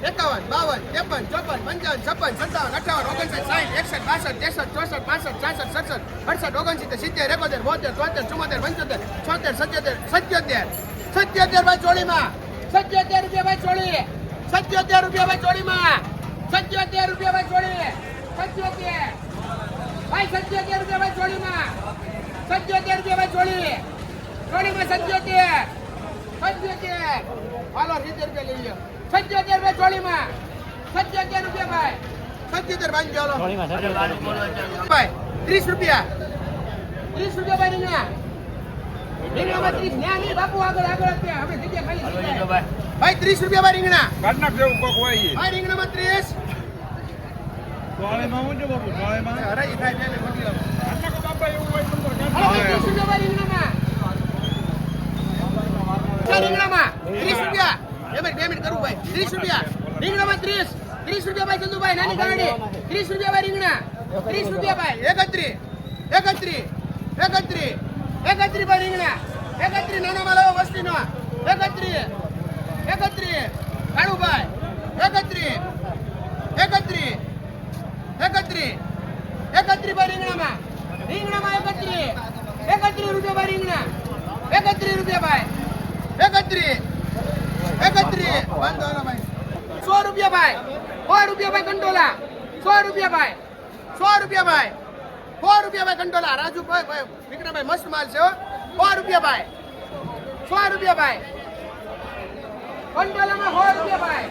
51, 52, 53, 54, 55, 56, 57, 58, 59, 60, 61, 62, 63, 64, 65, 76, 77, 78, 79, 80, 74, 75, 77 ભાઈ ચોળીમાં 77 રૂપિયા ભાઈ ચોળી 77 રૂપિયા ભાઈ ચોળીમાં 77 રૂપિયા ભાઈ ચોળી 77 ભાઈ 77 રૂપિયા ભાઈ ચોળીમાં 77 રૂપિયા ભાઈ ચોળી ચોળીમાં 77 હાલો 70 રૂપિયા લઈ લો 77 રૂપિયા ચોળીમાં 77 રૂપિયા ભાઈ 77 ભાઈ ચાલો ભાઈ 30 રૂપિયા ભાઈ રીંગણા રીંગણામાં 30 ન્યા નહીં બાપુ આગળ અત્યારે હવે જગ્યા ખાલી ભાઈ 30 રૂપિયા ભાઈ રીંગણા કાટના જેવું કોક હોય ભાઈ રીંગણામાં 30 સોળેમાં હું જો બાપુ સોળેમાં હરાઈ થાય ને મોટી કાટના કો બાપા એવું હોય તો 30 રૂપિયા ભાઈ રીંગણામાં રીંગણામાં 30 રૂપિયા પેમેન્ટ કરું ભાઈ 30 રૂપિયા રીંગણામાં 30 રૂપિયા ભાઈ ચંદુભાઈ નાની ગાડી 30 રૂપિયા ભાઈ રીંગણા 30 રૂપિયા ભાઈ 31 ભાઈ રીંગણા 31 નાનો માલ વસ્તીનો 31 કાળુભાઈ 31 ભાઈ રીંગણામાં 31 રૂપિયા ભાઈ રીંગણા 31 રૂપિયા ભાઈ 31 બંધોલા ભાઈ 100 રૂપિયા ભાઈ 100 રૂપિયા ભાઈ કંટોલા 100 રૂપિયા ભાઈ 100 રૂપિયા ભાઈ 100 રૂપિયા ભાઈ કંટોલા રાજુભાઈ વિક્રમભાઈ મસ્ત માલ છે 100 રૂપિયા ભાઈ 100 રૂપિયા ભાઈ કંટોલામાં 100 રૂપિયા ભાઈ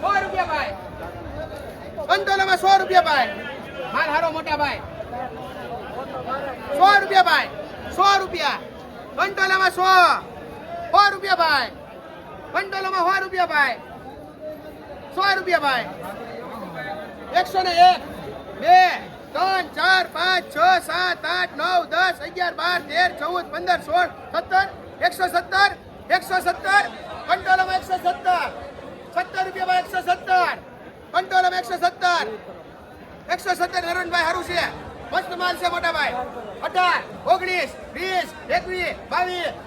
100 રૂપિયા ભાઈ કંટોલામાં 100 રૂપિયા ભાઈ માલ હારો મોટા ભાઈ 100 રૂપિયા ભાઈ 100 રૂપિયા કંટોલામાં 100 રૂપિયા ભાઈ કંટોલામાં 100 રૂપિયા ભાઈ 100 રૂપિયા ભાઈ 101 2 3 4 5 6 7 8 9 10 11 12 13 14 15 16 17 117 રૂપિયા ભાઈ 117 કંટોલામાં 117 નરણભાઈ હારું છે મસ્ત માલ છે મોટા ભાઈ 18 19 20 21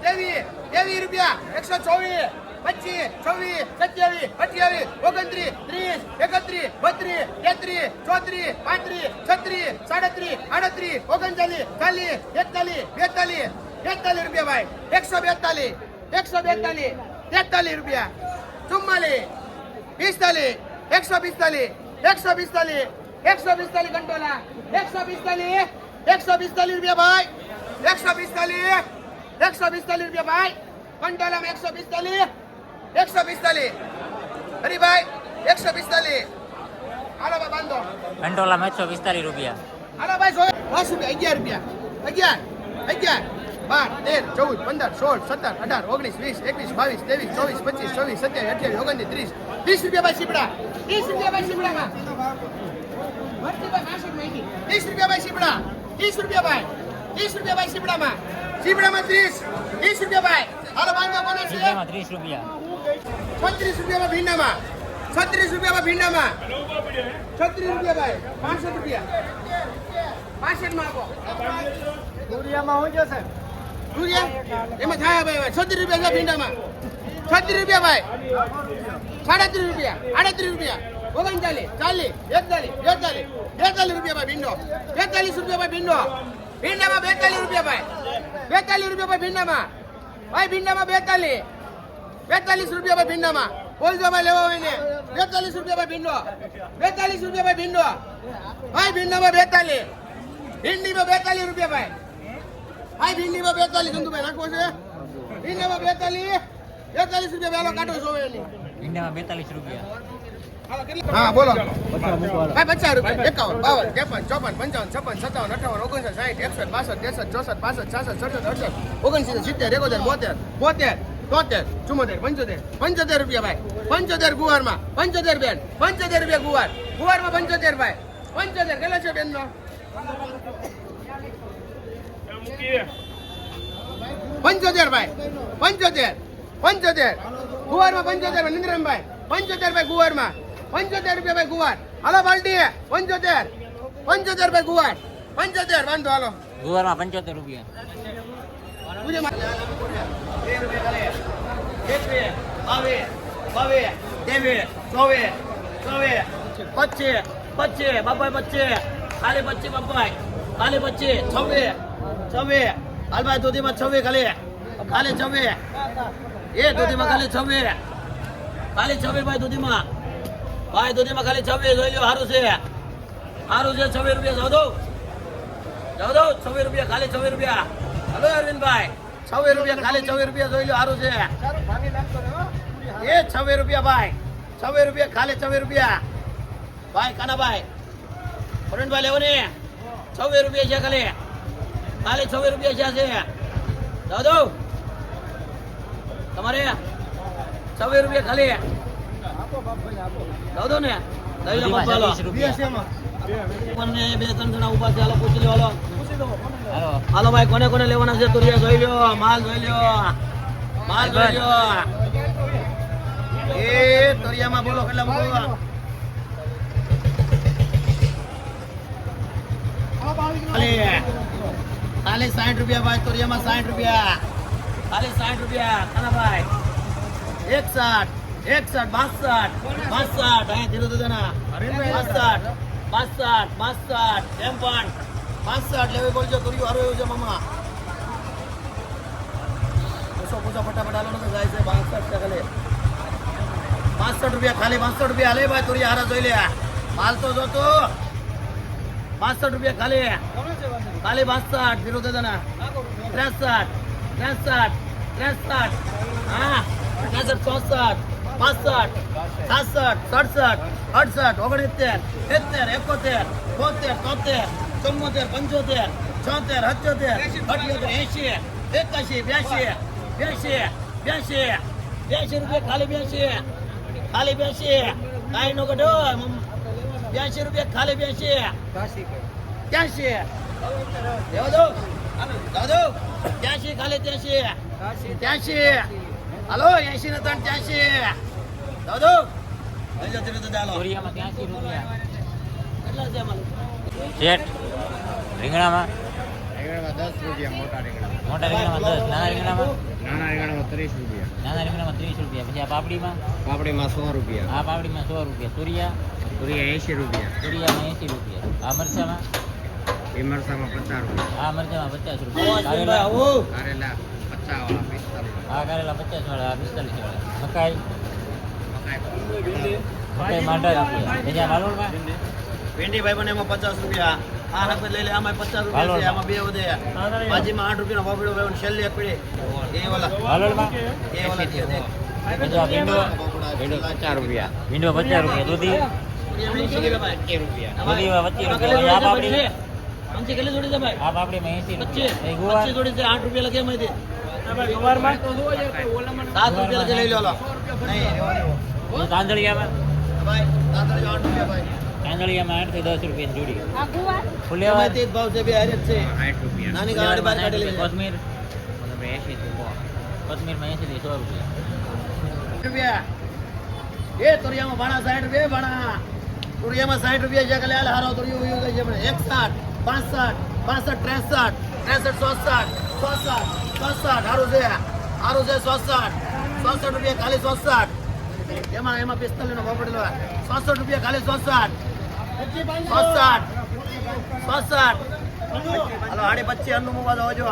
22 23 રૂપિયા 124 25 26 27 28 29 30 31 32 33 34 35 36 37 38 39 40 41 42 રૂપિયા ભાઈ 142 રૂપિયા 44 45 145 કંટોલા 145 રૂપિયા ભાઈ 145 રૂપિયા ભાઈ કંટોલામાં 145 હરીભાઈ 145 હાલો ભાઈ બાંધો કંટોલામાં 145 રૂપિયા હાલો ભાઈ 10 રૂપિયા 11 12 13 14 15 16 17 18 19 20 21 22 23 24 25 26 27 28 29 30 રૂપિયા ભાઈ સીપડા 30 રૂપિયા ભાઈ સીપડામાં ભરતી ભાઈ 65 રૂપિયા ભાઈ સીપડા 30 રૂપિયા ભાઈ સીપડામાં રૂપિયા ભાઈ હાલો બાંધો કોને છે 30 રૂપિયા 36 રૂપિયામાં ભીંડામાં 36 રૂપિયામાં ભીંડામાં 36 રૂપિયા ભાઈ 65 રૂપિયા 65 માં આપો દુરિયામાં હું જશે રૂપિયા એમાં થાય ભાઈ 36 રૂપિયા છે ભીંડામાં 36 રૂપિયા ભાઈ 37 રૂપિયા 38 રૂપિયા 39 40 41 રૂપિયા ભાઈ ભીંડો 42 રૂપિયા ભાઈ ભીંડામાં 42 રૂપિયા ભાઈ 42 રૂપિયા ભાઈ ભીંડામાં 42 રૂપિયા ભાઈ ભીંડામાં બોલજો ભાઈ લેવા હોય ને 42 રૂપિયા ભાઈ ભીંડો 42 રૂપિયા ભાઈ ભીંડો ભાઈ ભીંડામાં 42 ભીંડીમાં 42 રૂપિયા ભાઈ ભીંડીમાં 42 ધંધુભાઈ નાખવો છે ભીંડામાં 42 રૂપિયા વેલો કાઢો છો એની ભીંડામાં 42 રૂપિયા હા બોલો ભાઈ 50 રૂપિયા 51 52 53 54 55 56 57 58 59 60 61 62 63 64 65 66 67 68 69 70 રૂપિયા ભાઈ 75 ગુવારમાં 75 બેન 75 રૂપિયા ગુવારમાં 75 ભાઈ 75 કેટલો છે બેન નો 75 ભાઈ 75 ગુવારમાં 75 નિંદ્રમભાઈ 75 ભાઈ ગુવારમાં 75 રૂપિયા ભાઈ ગુવાર હાલો બાલટી 75 ભાઈ ગુવાર 75 વાંધો હાલો ગુવારમાં 75 રૂપિયા 22 23 24 25 25 બાપાઈ 25 ખાલી 25 બાપાઈ ખાલી 25 26 હાલભાઈ દૂધીમાં 26 ખાલી 26 એ દૂધીમાં ખાલી 26 ભાઈ દૂધીમાં ખાલી 26 જોઈ લો સારું છે 26 રૂપિયા જાવ દો 26 રૂપિયા ખાલી 26 રૂપિયા હલો અરવિંદભાઈ 26 રૂપિયા ખાલી 26 રૂપિયા જોઈ લો સારું છે એ 26 રૂપિયા ભાઈ 26 રૂપિયા ખાલી 26 રૂપિયા ભાઈ કાનાભાઈ અરવિંદભાઈ લેવો ને 26 રૂપિયા છે ખાલી 26 રૂપિયા છે જાવ દો તમારે 26 રૂપિયા ખાલી જાવ દો ને લઈ લો દૂધીમાં ચાલો 40 રૂપિયા બંને બે ત્રણ જણા ઉભા છે હાલો પૂછી લો હાલો હાલો હાલો ભાઈ કોને કોને લેવાના છે તુરિયા જોઈ લ્યો માલ જોઈ લ્યો એ તુરિયામાં બોલો કેટલા બોલો ખાલી 60 રૂપિયા ભાઈ તુરિયામાં 60 રૂપિયા ખાલી 60 રૂપિયા કાના ભાઈ 61 62 અહીં ધીરે ધીરે ના 62 એમ પણ 62 લેવી બોલજો તુરિયું હારું એવું છે મામા પૂછો ફટાફટ હાલો ને જાય છે 62 છે ખાલી 65 રૂપિયા ખાલી 65 રૂપિયા હાલે ભાઈ તુરિયા હારા જોઈ લે માલ તો જોતો 65 રૂપિયા ખાલી 62 વિરોધ ના 63 હા 64 65 66 67 68 69 70 71 72 73 74 75 76 77 80 81 82 રૂપિયા ખાલી 82 કાંઈ નો કઢો 82 રૂપિયા ખાલી 82 દેવા દો દાદો 83 ખાલી 83 હાલો 80 ને 3 83 દાદો લઈ જાઓ ધીરે ધીરે હાલો દૂરિયામાં 83 રૂપિયા કેટલા છે અમારે શેઠ રીંગણામાં 10 રૂપિયા મોટા રીંગણા મોટા રીંગણામાં 10 નાના રીંગણામાં નાના રીંગણામાં 30 રૂપિયા નાના રીંગણામાં 30 રૂપિયા પછી આ પાપડીમાં પાપડીમાં 100 રૂપિયા આ પાપડીમાં 100 રૂપિયા તુરિયા તુરિયા 80 રૂપિયા તુરિયામાં 80 રૂપિયા આ મરચામાં એ મરસામાં 50 રૂપિયા આ મરચામાં 50 આવો રૂપિયા અશ્વિનભાઈ, આવો કારેલા 50 વાળા 45 આ કારેલા 50 વાળા આ 45 વાળા મકાઈ મકાઈ માંડા રૂપિયા બીજા માલોલમાં ભેંડી ભાઈ બને એમાં 50 રૂપિયા આ રકમ લઈ લે આમાં 50 રૂપિયા છે આમાં બે વધે ભાજીમાં 8 રૂપિયાનો વાપડ્યો ભાઈ છેલ્લે એક પડી એ વાલા માલોલમાં દે દે બીજો આ ભીંડો 50 રૂપિયા ભીંડો 50 રૂપિયા દૂધી દૂધીમાં 20 રૂપિયા આ પાપડી આમથી કેટલી જોડી છે ભાઈ આ પાપડીમાં 80 રૂપિયા એ ગુવાર 25 જોડી છે 8 રૂપિયા લખે એમાંથી 7 રૂપિયા લખે લઈ લો નહીં તાંદળિયામાં ભાઈ 7 8 રૂપિયા ભાઈ તાંદળિયામાં 8 થી 10 રૂપિયા જોડી ફુલેવર એમાંથી જ ભાવ છે બે હરેક છે 60 રૂપિયા નાની ગાડી બહાર કાઢી લેજો કોથમીર 80 થી 100 કોથમીરમાં 80 થી 100 રૂપિયા રૂપિયા એ તોરિયામાં ભાણા 60 રૂપિયા ભાણા તોરિયામાં 60 રૂપિયા છે કે હારો તોરિયો ઉયો ગઈ છે આપણે 61 65 65 63 હારું છે 67 રૂપિયા ખાલી 67 એમાં 45 નો ભાવ પડેલો 67 રૂપિયા ખાલી 67 હાલો 25 નું મોબાઈલ હોજો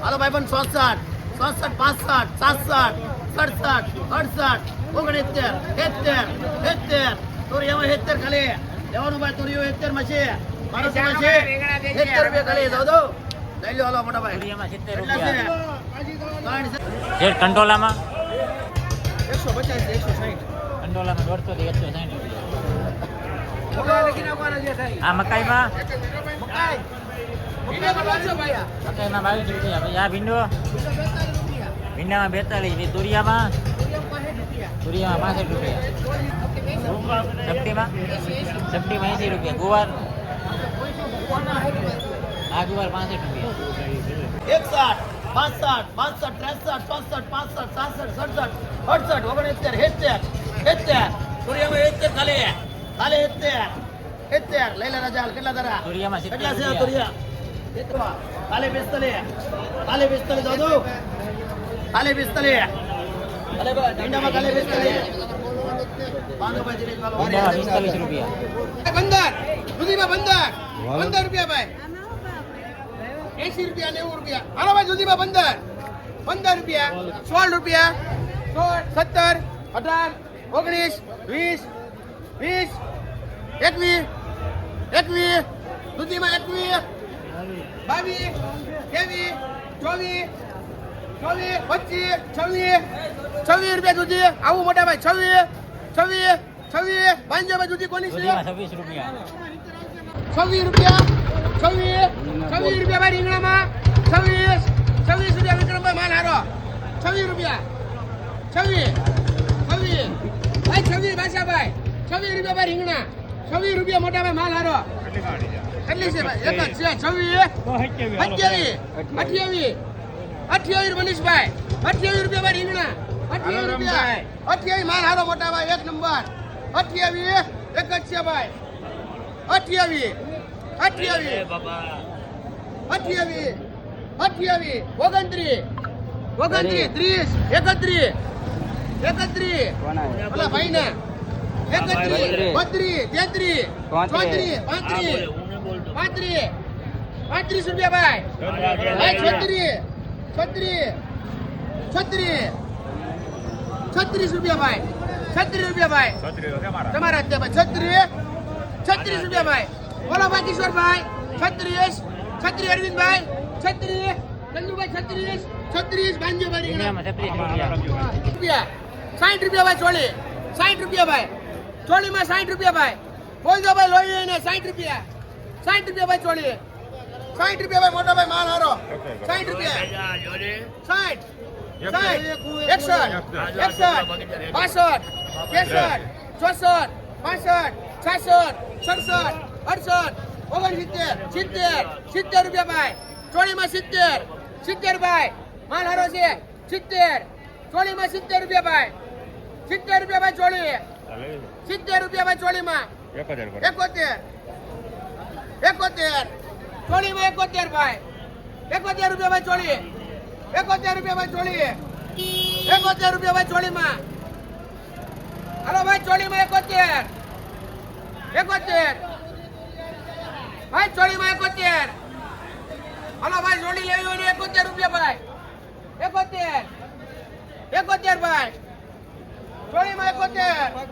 હાલો ભાઈ પણ 67 65 67 68 69 70 તોરિયામાં 70 ખાલી લેવાનું ભાઈ તોરિયો 70 માં છે 70 રૂપિયા ખાલી દો લઈ લો હાલો મોટા ભાઈ તુરિયામાં 70 કેટલા છે? રૂપિયા 60. જે કંટોલામાં 150 160 કંટોલામાં 150 થી 160 રૂપિયા આ મકાઈમાં મકાઈમાં 22 રૂપિયા પછી આ ભીંડો ભીંડામાં 42 તુરિયામાં 65 રૂપિયા સબ્ટીમાં 80 રૂપિયા ગુવાર આ ગુવાર 65 રૂપિયા 61 62 63 64 65 66 67 68 69 ખાલી 70 લઈ લે રાજા કેટલા તારા તુરિયામાં 70 કેટલા છે આ રૂપિયા. તુરિયા ખાલી 45 દાદુ ખાલી 45 અલે ભાઈ ભીંડામાં કાલે 45 ભાઈ દિનેશ ભાગો ભીંડા 45 રૂપિયા. બંદર દૂધીમાં બંદર 15 રૂપિયા ભાઈ 80 રૂપિયા 90 રૂપિયા હાલો ભાઈ દૂધીમાં બંદર 15 રૂપિયા 16 રૂપિયા 16 17 18 19 20 20 21 દૂધીમાં 21 22 23 24 25 26 રૂપિયા દૂધી આવું મોટા ભાઈ 26 પાંચસો ભાઈ દૂધી કોની છે દૂધીમાં 26 રૂપિયા. 26 રૂપિયા 26 રૂપિયા ભાઈ રીંગણામાં 26 રૂપિયા વિક્રમભાઈ માલ હારો 26 રૂપિયા 26 ભાઈ 26 ભાષાભાઈ 26 રૂપિયા ભાઈ રીંગણા 26 રૂપિયા મોટા ભાઈ માલ હારો કેટલી છે ભાઈ એક જ છે 26 28 મનીષભાઈ 28 રૂપિયા ભાઈ રીંગણા 28 રૂપિયા 28 માલ હારો મોટા ભાઈ એક નંબર 28 એક જ છે ભાઈ 28 29 30 31 ઓલા ભાઈ ને 31 32 33 34 35 રૂપિયા ભાઈ 36 રૂપિયા ભાઈ 36 રૂપિયા ભાઈ તમારા જ ભાઈ 36 રૂપિયા ભાઈ બોલો ભાઈ કિશોરભાઈ 36 અરવિંદભાઈ 36 ચંદુભાઈ 36 બાંજોભાઈ ભીંડામાં 36 રૂપિયા. રૂપિયા 60 રૂપિયા ભાઈ ચોળી 60 રૂપિયા ભાઈ ચોળીમાં 60 રૂપિયા ભાઈ બોલજો ભાઈ લોહી ને 60 રૂપિયા ભાઈ ચોળી 60 રૂપિયા ભાઈ મોટા ભાઈ માલ હારો 60 રૂપિયા 60 61 62 63 64 65 66 67 68 70 રૂપિયા ભાઈ ચોળીમાં 70 ભાઈ માલ હારો છે 70 ચોળીમાં 70 રૂપિયા ભાઈ 70 રૂપિયા ભાઈ ચોળી 70 રૂપિયા ભાઈ ચોળીમાં 71 ચોળીમાં 71 ભાઈ 71 રૂપિયા ભાઈ ચોળી 71 રૂપિયા ભાઈ ચોળી 71 રૂપિયા ભાઈ ચોળીમાં હાલો ભાઈ ચોળીમાં 71 ભાઈ ચોળીમાં 71 હાલો ભાઈ ચોળી લેવી હોય ને 71 રૂપિયા ભાઈ 71 ભાઈ ચોળીમાં 71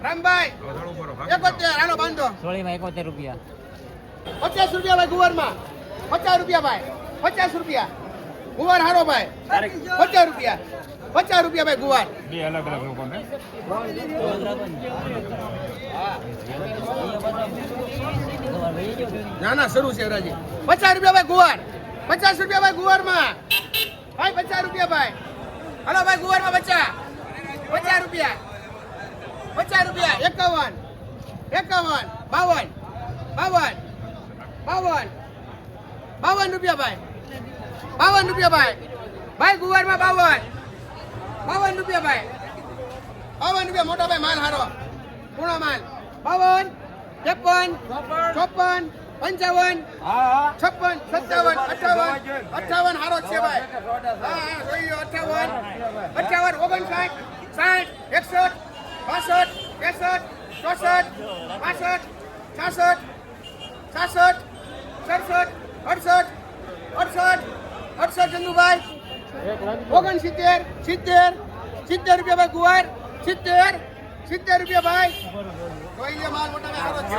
રામભાઈ 71 હાલો બાંધો ચોળીમાં 71 રૂપિયા. 50 રૂપિયા ભાઈ ગુવારમાં 50 રૂપિયા ભાઈ 50 રૂપિયા ગુવાર હારો ભાઈ 50 રૂપિયા ભાઈ ગુવાર ના ના શરૂ છે રાજી 50 રૂપિયા ભાઈ ગુવાર 50 રૂપિયા ભાઈ ગુવારમાં ભાઈ 50 રૂપિયા ભાઈ હાલો ભાઈ ગુવારમાં 50 રૂપિયા 51 52 રૂપિયા ભાઈ 52 રૂપિયા ભાઈ ગુવારમાં 52 રૂપિયા ભાઈ 52 રૂપિયા મોટા ભાઈ માલ હારો પૂર્ણ માલ 52 53 54 55 56 57 58 હારો છે ભાઈ હા જોઈ 58 59 60 61 62 63 64 65 66 67 68 ચંદુભાઈ 69 70 રૂપિયા ભાઈ ગુવાર 70 રૂપિયા ભાઈ જોઈએ માલ મોટા ભાઈ હારો છે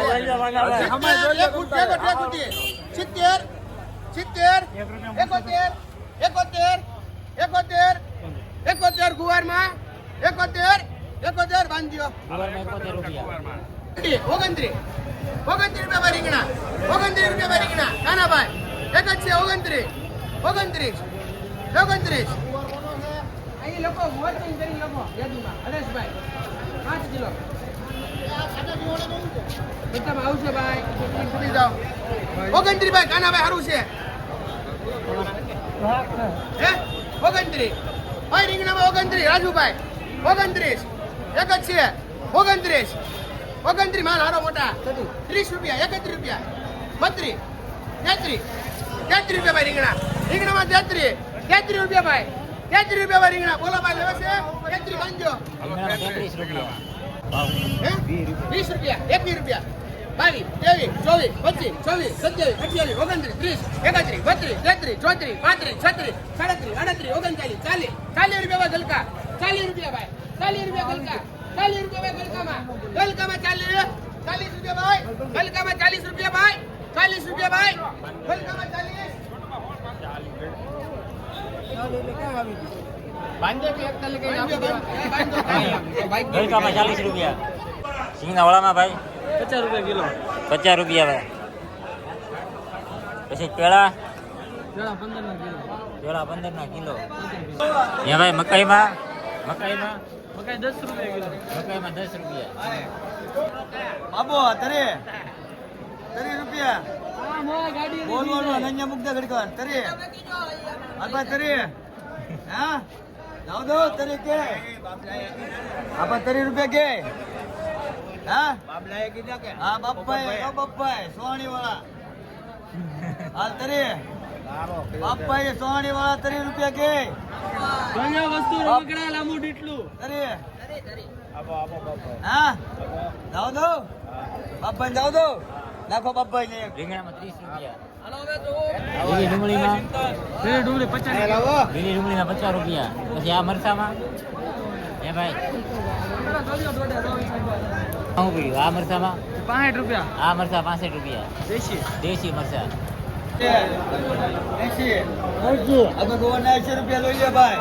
70 71 ગુવારમાં 71 બાંધ્યો ગુવારમાં 71 રૂપિયા. 29 રૂપિયા ભાઈ રીંગણા 29 રૂપિયા ભાઈ રીંગણા કાનાભાઈ એક જ છે 29 અહીં લોકો વોટિંગ કરી લોકો યાદીમાં હરેશભાઈ 5 કિલો બધામાં આવશે ભાઈ પૂરી જાઓ 29 ભાઈ કાનાભાઈ સારું છે હે 29 ભાઈ રીંગણામાં 29 રાજુભાઈ 29 એક જ છે 29 માલ હારો મોટા 30 રૂપિયા 31 રૂપિયા 32 33 રૂપિયા ભાઈ રીંગણામાં 33 રૂપિયા ભાઈ 33 રૂપિયા ભાઈ રીંગણા બોલો ભાઈ લેવા છે 33 બાંધજો રીંગણા 33 રૂપિયા હે 20 રૂપિયા 21 રૂપિયા 22 23 24 25 26 27 28 29 30 31 32 33 34 35 36 37 38 39 40 40 રૂપિયા ભાઈ ગલકા 40 રૂપિયા ભાઈ 40 રૂપિયા ગલકા 40 રૂપિયા ભાઈ ગલકામાં 40 રૂપિયા ભાઈ ગલકામાં 40 રૂપિયા ભાઈ 40 રૂપિયા ભાઈ ગલકામાં 40 ગલકામાં 40 રૂપિયા સિંગના વડામાં ભાઈ 50 રૂપિયા કિલો 50 રૂપિયા ભાઈ પછી કેળા 15 ના કિલો એ ભાઈ મકાઈમાં 10 રૂપિયા કિલો 10 રૂપિયા બાબો 30 રૂપિયા બોલવાનું અનન્ય મુગ્ધ ગડકન 30 હાલભાઈ 30 હા જાવ દો 30 કે આપા 30 રૂપિયા કે હા બાબલાએ કીધા કે હા બાપાએ સોણી વાળા હાલ 30 બાપાએ સોણી વાળા 30 રૂપિયા કે કયા વસ્તુ રમકડા લાંબુ ડીટલું 30 હા જાવ દો બાપાને જાવ દો નાખો બાપાને રીંગણામાં 30 રૂપિયા હાલો હવે તો લીલી ડુંગળીમાં ડુંગળી 50 લાવો લીલી ડુંગળીમાં 50 રૂપિયા પછી આ મરચામાં એ ભાઈ શું પીડ્યું આ મરચામાં 65 રૂપિયા આ મરચા 65 રૂપિયા દેશી દેશી મરચા 80 હવે ગોવાના 80 રૂપિયા લઈ લે ભાઈ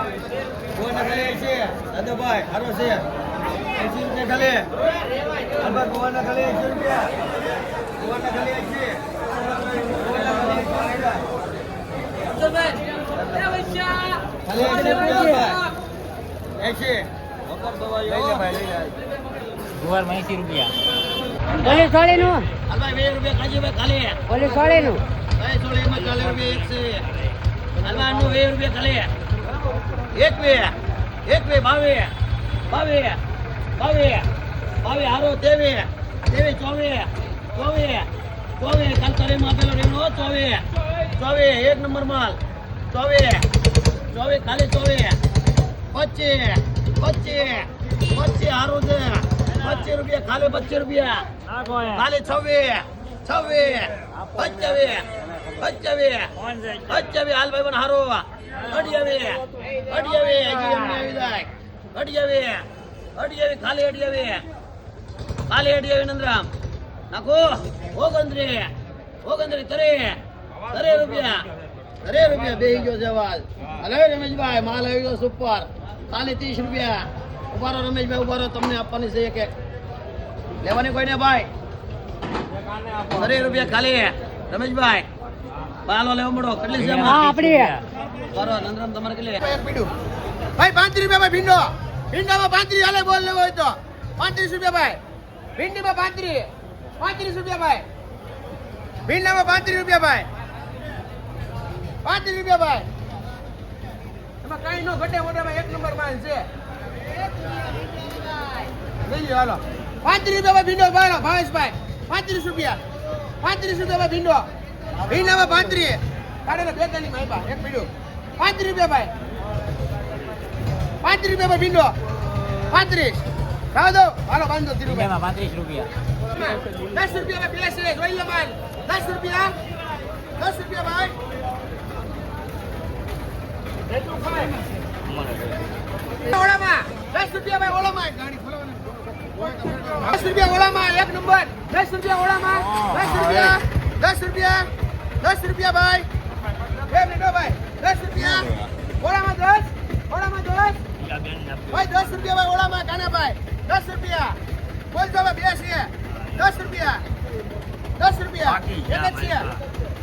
ગોવાના ખાલી 80 દાદો ભાઈ હારો છે 80 રૂપિયા ખાલી હવે ગોવાના ખાલી 80 રૂપિયા ગોવાના ખાલી 80 ગુવારમાં 80 રૂપિયા ઓલી સોળીનું ભાઈ 20 રૂપિયા ખાજી ભાઈ ખાલી ઓલી સોળીનું ભાઈ સોળીમાં 40 રૂપિયા 1 છે હલવાનું 20 રૂપિયા ખાલી એક બે 22 હારો 23 24 કાલ કરેમાં આપેલો રેણો 24 એક નંબર માલ 24 ખાલી 24 25 હારો છે 25 રૂપિયા ખાલી 25 રૂપિયા ખાલી 26 હાલ ભાઈ બન હારો 28 ખાલી 28 નંદરામ નાખો 29 30 રૂપિયા બેહી ગયો જવાજ અલે રમેશભાઈ માલ આવી ગયો સુપર ખાલી 30 રૂપિયા ઉભા રહો રમેશભાઈ ઉભા રહો તમને આપવાની છે એક લેવાની કોઈ ને ભાઈ 30 રૂપિયા ખાલી રમેશભાઈ બાલો લેવો મળો કેટલી છે હા આપણી બરો નંદરામ તમારે કેટલી એક પીડું ભાઈ 35 રૂપિયા ભાઈ ભીંડામાં 35 હાલે બોલ લેવો હોય તો 35 રૂપિયા ભાઈ ભીંડીમાં 35 રૂપિયા ભાઈ ભીંડામાં 35 રૂપિયા ભાઈ 35 રૂપિયા ભાઈ એમાં કઈ નો ઘટે મોટા ભાઈ એક નંબર માલ છે લઈ લો હાલો 35 રૂપિયા ભાઈ ભીંડો ભાવેશભાઈ 35 રૂપિયા ભાઈ ભીંડામાં 35 કાઢે 42 માં આપ્યા એક પીડું 35 રૂપિયા ભાઈ 35 રૂપિયા ભાઈ ભીંડો 35 ખાવ દો હાલો બાંધો 30 રૂપિયા ભીંડામાં 35 રૂપિયા 10 રૂપિયા ભાઈ પ્લેસ જોઈ લો માલ 10 રૂપિયા ભાઈ ઓળામાં 10 રૂપિયા ભાઈ ઓળામાં ગાડી ખોલવાની 10 રૂપિયા ઓળામાં એક નંબર 10 રૂપિયા ઓળામાં 10 રૂપિયા ભાઈ બે મિનિટો ભાઈ 10 રૂપિયા ઓળામાં 10 ભાઈ 10 રૂપિયા ભાઈ ઓળામાં કાનાભાઈ 10 રૂપિયા બોલજો ભાઈ બે છે 10 રૂપિયા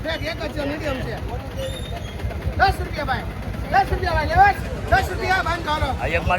એક જ છે મીડિયમ છે 10 રૂપિયા ભાઈ લેવા 10 રૂપિયા બાંધો હાલો